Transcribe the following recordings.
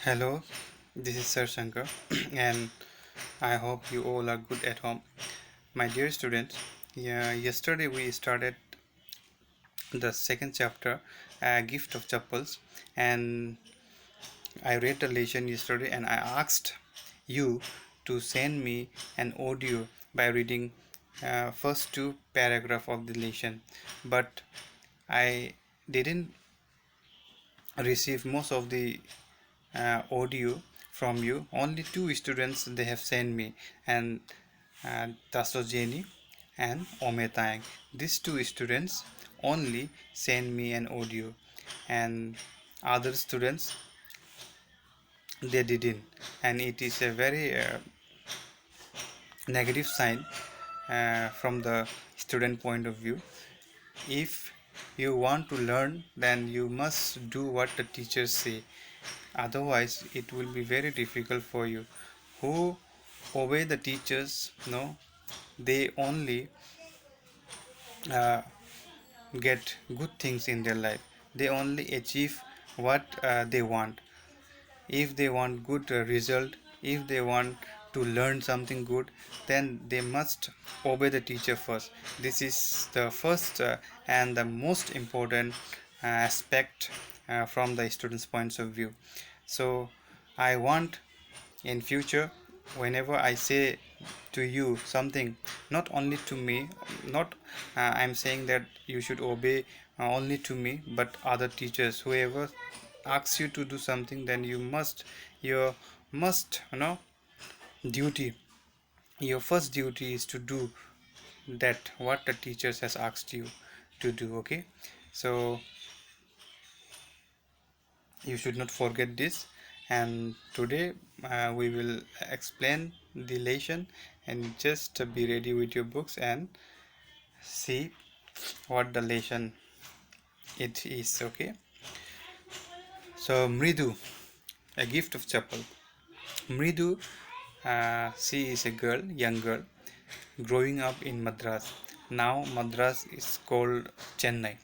Hello, this is Sir Shankar, and I hope you all are good at home. My dear students, yesterday we started the second chapter, Gift of Chappals, and I read the lesson yesterday and I asked you to send me an audio by reading first two paragraph of the lesson, but I didn't receive most of the audio from you. Only two students they have sent me, and Tasojeni and Ometang. These two students only send me an audio, and other students they didn't, and it is a very negative sign from the student point of view. If you want to learn, then you must do what the teachers say, otherwise it will be very difficult for you. Who obey the teachers, no, they only uh, get good things in their life. They only achieve what they want. If they want good result, if they want to learn something good, then they must obey the teacher first. This is the first and the most important aspect from the students points of view. So I want in future, whenever I say to you something, not only to me, not I'm saying that you should obey only to me, but other teachers, whoever asks you to do something, then your must duty, your first duty is to do that what the teachers has asked you to do. Okay, so you should not forget this. And today we will explain the lesson, and just be ready with your books and see what the lesson it is. Okay, so Mridu, a gift of chapel. Mridu, she is a girl, young girl, growing up in Madras. Now Madras is called Chennai.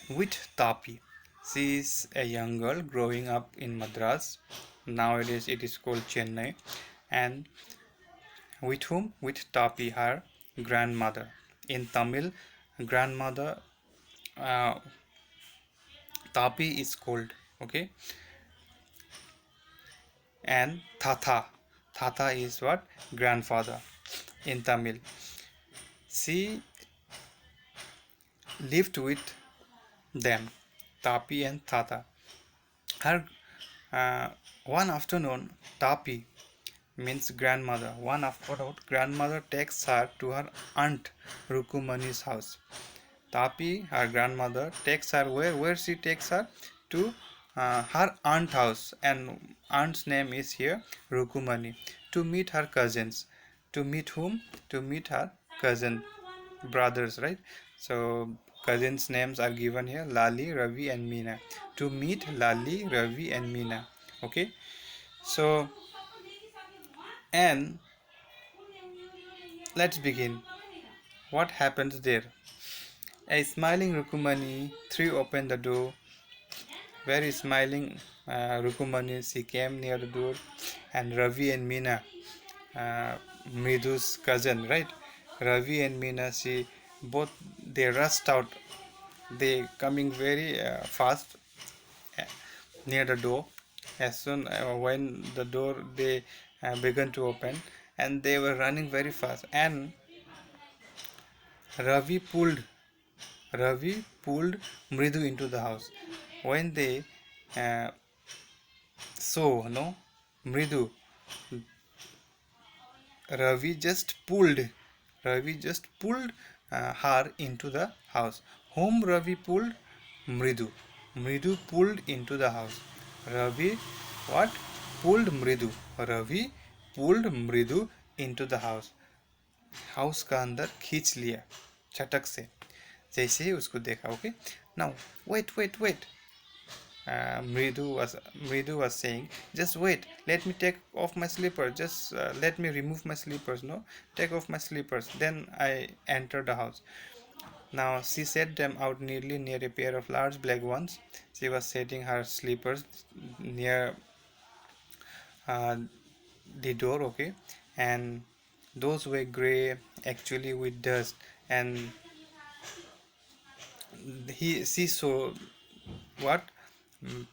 With Tapi, she is a young girl growing up in Madras. Nowadays it is called Chennai. And with whom? With Tapi, her grandmother. In Tamil, grandmother uh, Tapi is called. Okay, and Tata. Tata is what? Grandfather in Tamil. She lived with them, Tapi and Tata. Her one afternoon, Tapi means grandmother. One afternoon, grandmother takes her to her aunt Rukumani's house. Tapi, her grandmother, takes her where? Where she takes her? To her aunt house, and aunt's name is here Rukumani, to meet her cousins. To meet whom? To meet her cousin brothers, right? So cousins names are given here: Lali, Ravi and Meena. To meet Lali, Ravi and Meena. Okay, so and let's begin. What happens there? A smiling Rukumani threw open the door. Very smiling Rukumani, she came near the door, and Ravi and Meena, Mridu's cousin, right? Ravi and Meena, she both they rushed out. They coming very fast uh, near the door. As soon when the door they began to open, and they were running very fast. And Ravi pulled Ravi pulled Mridu into the house. When they uh, saw no Mridu, Ravi just pulled Ravi just pulled her into the house. Whom Ravi pulled? Mridu. Mridu pulled into the house. Ravi what? Pulled Mridu. Ravi pulled Mridu into the house. House का अंदर खींच लिया झटक से, जैसे ही उसको देखा. Okay, now wait wait wait. Mridu was saying, just wait, let me take off my slippers, just let me remove my slippers, no, take off my slippers, then I enter the house. Now she set them out neatly near a pair of large black ones. She was setting her slippers near uh, the door, okay, and those were gray actually with dust. And she saw what, Mm,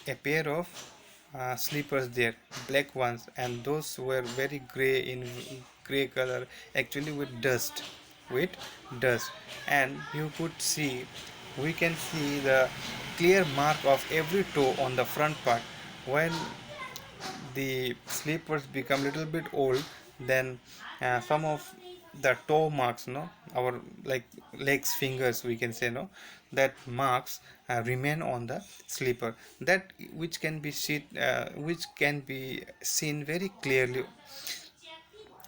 a pair of slippers there, black ones, and those were very gray in gray color, actually with dust. And you could see, we can see the clear mark of every toe on the front part. When the slippers become little bit old, then some of the toe marks, no, our like legs, fingers, we can say, no, that marks remain on the slipper, that which can be seen very clearly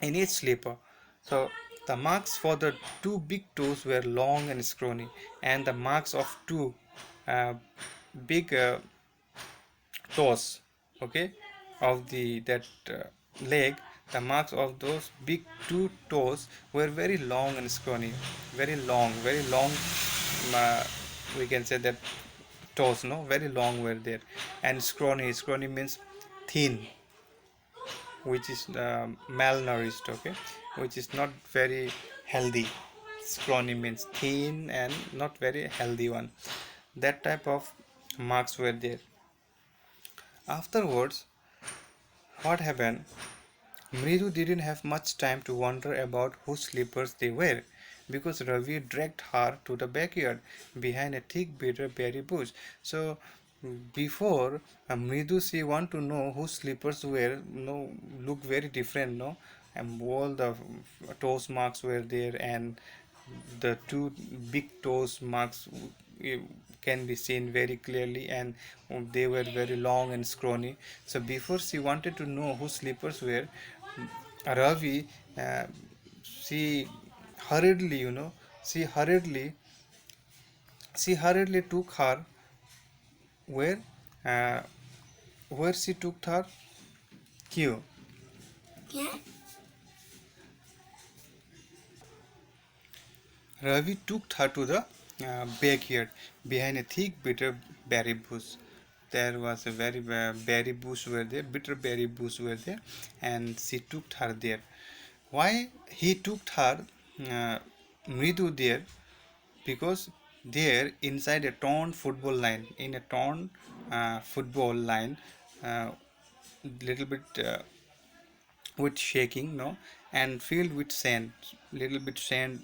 in each slipper. So the marks for the two big toes were long and scrawny, and the marks of two uh, big toes, okay, of the that leg, the marks of those big two toes were very long and scrawny, very long, uh, we can say that toes, no, very long were there. And scrawny means thin, which is malnourished, okay, which is not very healthy. Scrawny means thin and not very healthy one. That type of marks were there. Afterwards, what happened? Mridu didn't have much time to wonder about whose slippers they were, because Ravi dragged her to the backyard behind a thick bitter berry bush. So before Mridu, she want to know whose slippers were, no, look very different, no, and all the toes marks were there, and the two big toes marks eh, can be seen very clearly, and they were very long and scrawny. So before she wanted to know whose slippers were, Ravi, uh, she hurriedly, she hurriedly, she hurriedly took her where, uh, where she took her cue. Ravi took her to the backyard behind a thick bitter berry bush. There was a very berry bush were there, bitter berry bush were there, and she took her there. Why he took her, uh, Mridu, there? Because there inside a torn football line, in a torn football line, uh, little bit with shaking, no, and filled with sand, little bit sand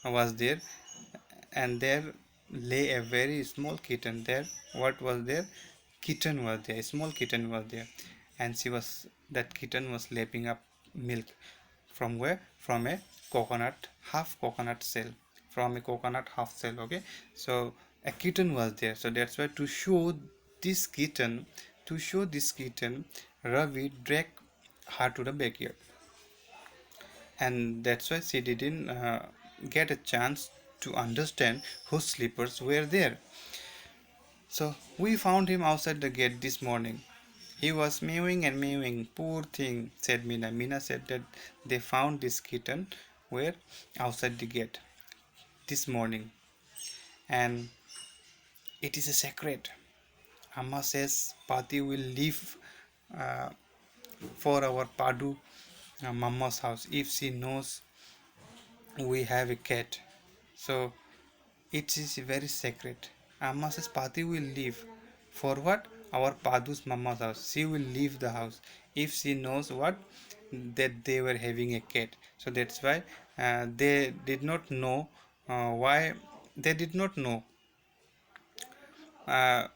was there, and there lay a very small kitten there. What was there? Kitten was there, a small kitten was there, and that kitten was lapping up milk. From where? From a coconut, half coconut shell, from a coconut half shell, okay. So a kitten was there, so that's why this kitten to show this kitten, Ravi dragged her to the backyard, and that's why she didn't get a chance to understand whose slippers were there. So we found him outside the gate this morning. He was mewing and mewing. Poor thing, said Mina. Mina said that they found this kitten where outside the gate this morning, and it is a secret. Amma says Pati will leave uh, for our Padu Mama's house if she knows we have a cat. So it is very sacred. Amma says Pati will leave. For what? Our Padu's mama's house. She will leave the house if she knows what? That they were having a cat. So that's why they did not know why they did not know. Uh,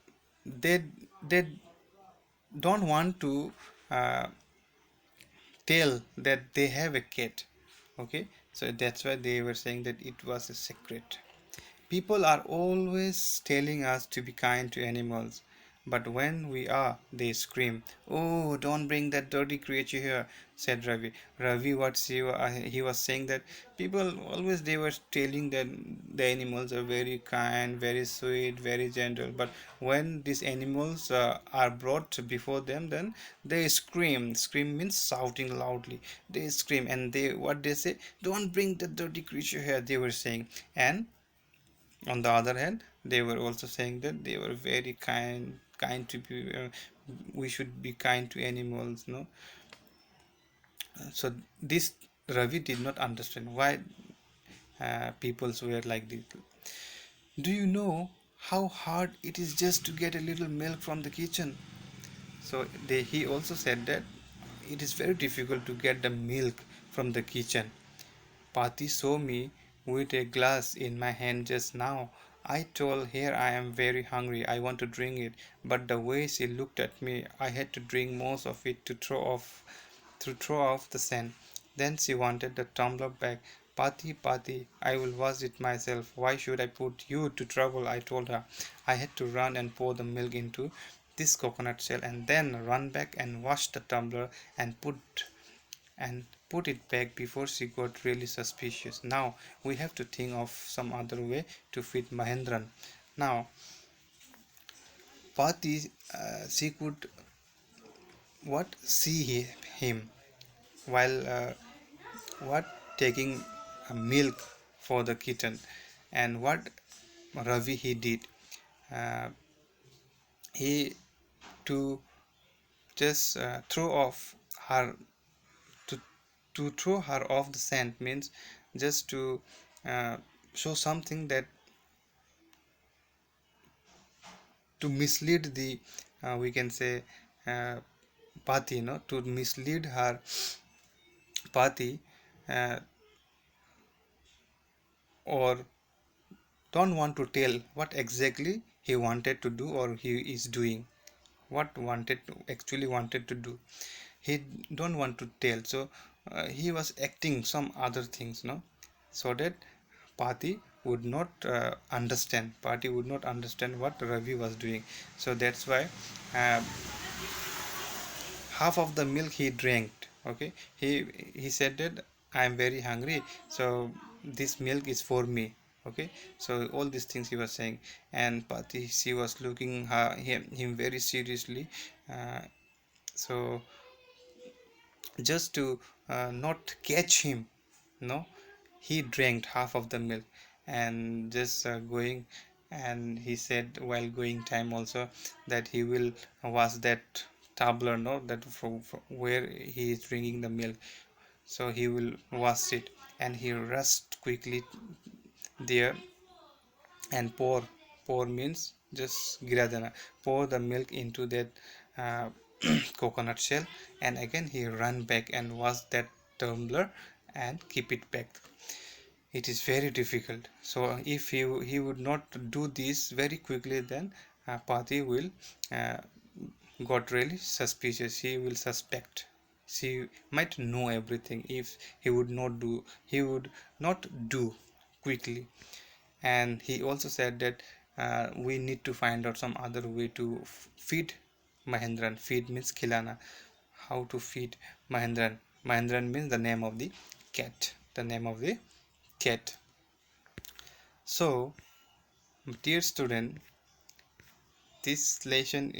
they they don't want to uh, tell that they have a cat. Okay, so that's why they were saying that it was a secret. People are always telling us to be kind to animals, but when we are, they scream, "Oh, don't bring that dirty creature here," said Ravi. Ravi, he was saying that people always they were telling that the animals are very kind, very sweet, very gentle, but when these animals are brought before them, then they scream. Scream means shouting loudly. They scream, and they say, "Don't bring the dirty creature here," they were saying. And on the other hand, they were also saying that they were very kind to we should be kind to animals, no? So this Ravi did not understand why people were like this. Do you know how hard it is just to get a little milk from the kitchen? So he also said that it is very difficult to get the milk from the kitchen. Pati saw me with a glass in my hand just now. I told her I am very hungry, I want to drink it, but the way she looked at me, I had to drink most of it to throw off the scent. Then she wanted the tumbler back. Pati, Pati, I will wash it myself. Why should I put you to trouble? I told her. I had to run and pour the milk into this coconut shell and then run back and wash the tumbler and put it back before she got really suspicious. Now we have to think of some other way to feed Mahendran. Now, Pati, she could what see him while what taking milk for the kitten, and what Ravi he did. Uh, he to just throw off her to throw her off the scent means just to uh, show something that to mislead the we can say uh, Pati, to mislead her Pati, uh, or don't want to tell what exactly he wanted to do or he is doing, what actually wanted to do. He don't want to tell, so he was acting some other things, so that Pati would not understand what Ravi was doing. So that's why uh, half of the milk he drank. Okay, he said that I am very hungry, so this milk is for me. Okay, so all these things he was saying, and Pati, she was looking him very seriously. So just to not catch him, no, he drank half of the milk and just going, and he said while going time also that he will wash that tumbler, no, that from where he is drinking the milk, so he will wash it, and he rushed quickly there and pour means just giradana, pour the milk into that uh, coconut shell, and again he run back and wash that tumbler and keep it back. It is very difficult. So if he would not do this very quickly, then Pati will uh, got really suspicious. He will suspect, she might know everything if he would not do quickly. And he also said that we need to find out some other way to feed Mahendran. Feed means khilana. How to feed Mahendran? Mahendran means the name of the cat. The name of the cat. So, dear student, this lesson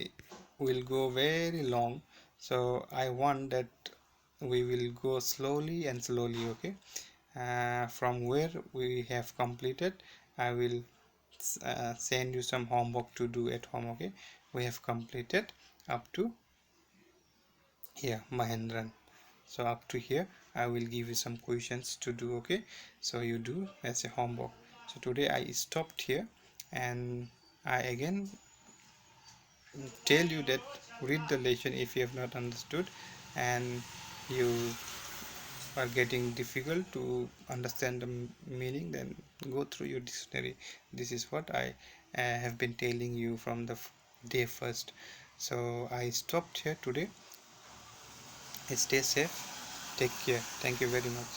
will go very long. So I want that we will go slowly and slowly. Okay. From where we have completed, I will send you some homework to do at home. Okay, we have completed up to here Mahendran, so up to here I will give you some questions to do. Okay, so you do as a homework. So today I stopped here, and I again tell you that read the lesson if you have not understood and you are getting difficult to understand the meaning, then go through your dictionary. This is what I have been telling you from the day first. So I stopped here today. Stay safe, take care. Thank you very much.